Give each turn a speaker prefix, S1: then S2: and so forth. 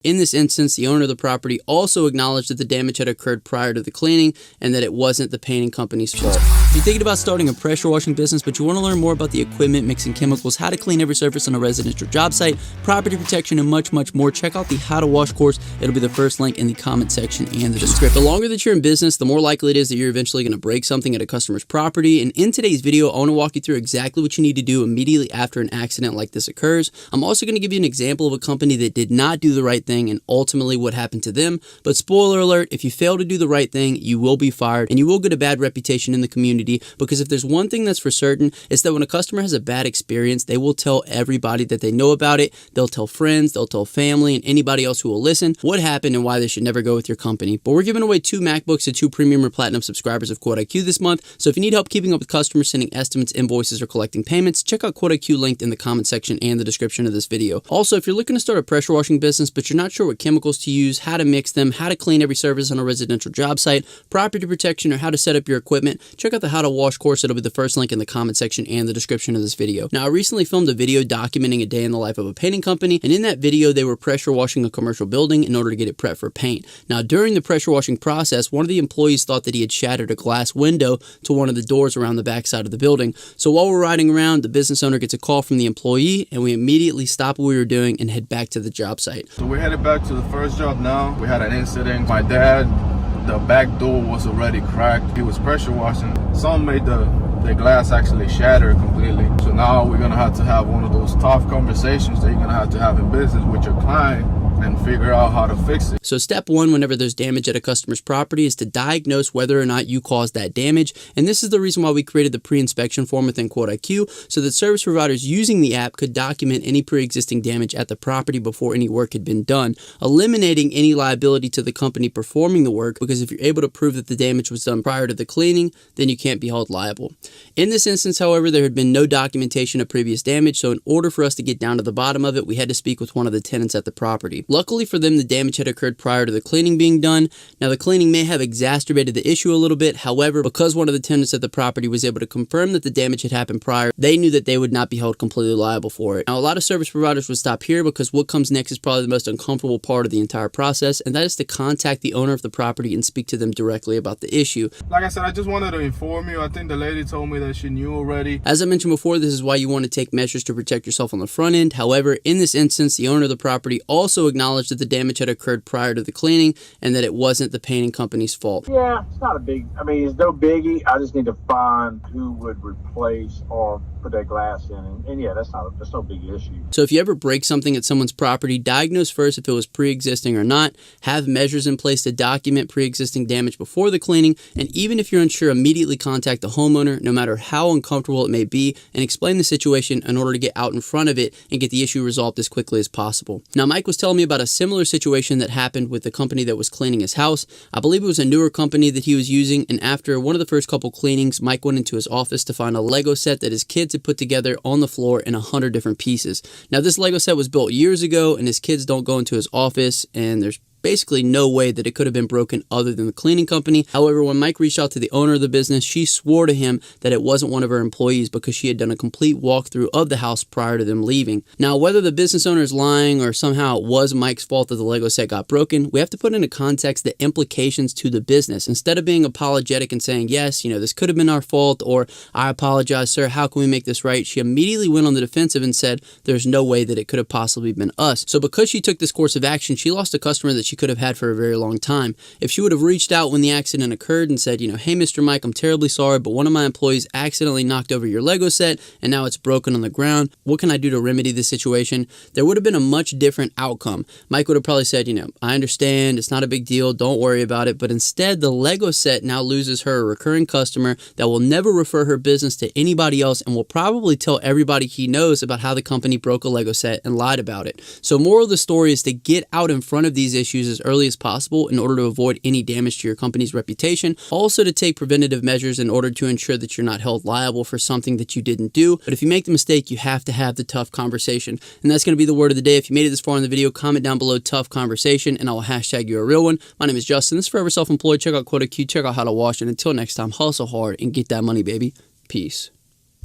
S1: In this instance, the owner of the property also acknowledged that the damage had occurred prior to the cleaning and that it wasn't the painting company's fault. If you're thinking about starting a pressure washing business, but you want to learn more about the equipment, mixing chemicals, how to clean every surface on a residential job site, property protection, and much, much more, check out the How to Wash course. It'll be the first link in the comment section and the description. The longer that you're in business, the more likely it is that you're eventually going to break something at a customer's property. And in today's video, I want to walk you through exactly what you need to do immediately after an accident like this occurs. I'm also going to give you an example of a company that did not do the right thing and ultimately what happened to them. But spoiler alert, if you fail to do the right thing, you will be fired and you will get a bad reputation in the community, because if there's one thing that's for certain, it's that when a customer has a bad experience, they will tell everybody that they know about it. They'll tell friends, they'll tell family, and anybody else who will listen what happened and why they should never go with your company. But we're giving away 2 MacBooks to 2 premium or platinum subscribers of QuoteIQ this month. So if you need help keeping up with customers, sending estimates, invoices, or collecting payments, check out QuoteIQ linked in the comment section and the description of this video. Also, if you're looking to start a pressure washing business, but you're not sure what chemicals to use, how to mix them, how to clean every surface on a residential job site, property protection, or how to set up your equipment, check out the How to Wash course. It'll be the first link in the comment section and the description of this video. Now, I recently filmed a video documenting a day in the life of a painting company, and in that video, they were pressure washing a commercial building in order to get it prepped for paint. Now, during the pressure washing process, one of the employees thought that he had shattered a glass window to one of the doors around the back side of the building. So while we're riding around, the business owner gets a call from the employee, and we immediately stop what we were doing and head back to the job site.
S2: So we're headed back to the first job now. We had an incident. My dad, the back door was already cracked. He was pressure washing. Some made the glass actually shatter completely. So now we're gonna have to have one of those tough conversations that you're gonna have to have in business with your client and figure out how to fix it.
S1: So step 1, whenever there's damage at a customer's property, is to diagnose whether or not you caused that damage. And this is the reason why we created the pre-inspection form within QuoteIQ, so that service providers using the app could document any pre-existing damage at the property before any work had been done, eliminating any liability to the company performing the work, because if you're able to prove that the damage was done prior to the cleaning, then you can't be held liable. In this instance, however, there had been no documentation of previous damage, so in order for us to get down to the bottom of it, we had to speak with one of the tenants at the property. Luckily for them, the damage had occurred prior to the cleaning being done. Now, the cleaning may have exacerbated the issue a little bit. However, because one of the tenants at the property was able to confirm that the damage had happened prior, they knew that they would not be held completely liable for it. Now, a lot of service providers would stop here, because what comes next is probably the most uncomfortable part of the entire process, and that is to contact the owner of the property and speak to them directly about the issue.
S2: Like I said, I just wanted to inform you. I think the lady told me that she knew already.
S1: As I mentioned before, this is why you want to take measures to protect yourself on the front end. However, in this instance, the owner of the property also acknowledged that the damage had occurred prior to the cleaning and that it wasn't the painting company's fault.
S3: Yeah, it's not a big, it's no biggie. I just need to find who would replace or put that glass in. And yeah, that's no big issue.
S1: So if you ever break something at someone's property, diagnose first if it was pre-existing or not, have measures in place to document pre-existing damage before the cleaning, and even if you're unsure, immediately contact the homeowner, no matter how uncomfortable it may be, and explain the situation in order to get out in front of it and get the issue resolved as quickly as possible. Now, Mike was telling me about a similar situation that happened with the company that was cleaning his house. I believe it was a newer company that he was using, and after one of the first couple cleanings, Mike went into his office to find a Lego set that his kids had put together on the floor in 100 different pieces. Now, this Lego set was built years ago, and his kids don't go into his office, and there's basically no way that it could have been broken other than the cleaning company. However, when Mike reached out to the owner of the business, she swore to him that it wasn't one of her employees, because she had done a complete walkthrough of the house prior to them leaving. Now, whether the business owner is lying or somehow it was Mike's fault that the Lego set got broken, we have to put into context the implications to the business. Instead of being apologetic and saying, yes, this could have been our fault, or I apologize, sir, how can we make this right? She immediately went on the defensive and said, there's no way that it could have possibly been us. So because she took this course of action, she lost a customer that she could have had for a very long time. If she would have reached out when the accident occurred and said, hey, Mr. Mike, I'm terribly sorry, but one of my employees accidentally knocked over your Lego set and now it's broken on the ground. What can I do to remedy this situation? There would have been a much different outcome. Mike would have probably said, I understand, it's not a big deal, don't worry about it. But instead, the Lego set now loses her a recurring customer that will never refer her business to anybody else and will probably tell everybody he knows about how the company broke a Lego set and lied about it. So moral of the story is to get out in front of these issues as early as possible in order to avoid any damage to your company's reputation. Also, to take preventative measures in order to ensure that you're not held liable for something that you didn't do. But if you make the mistake, you have to have the tough conversation. And that's going to be the word of the day. If you made it this far in the video, comment down below tough conversation and I will hashtag you a real one. My name is Justin. This is Forever Self-Employed. Check out QuoteIQ. Check out How to Wash. And until next time, hustle hard and get that money, baby. Peace.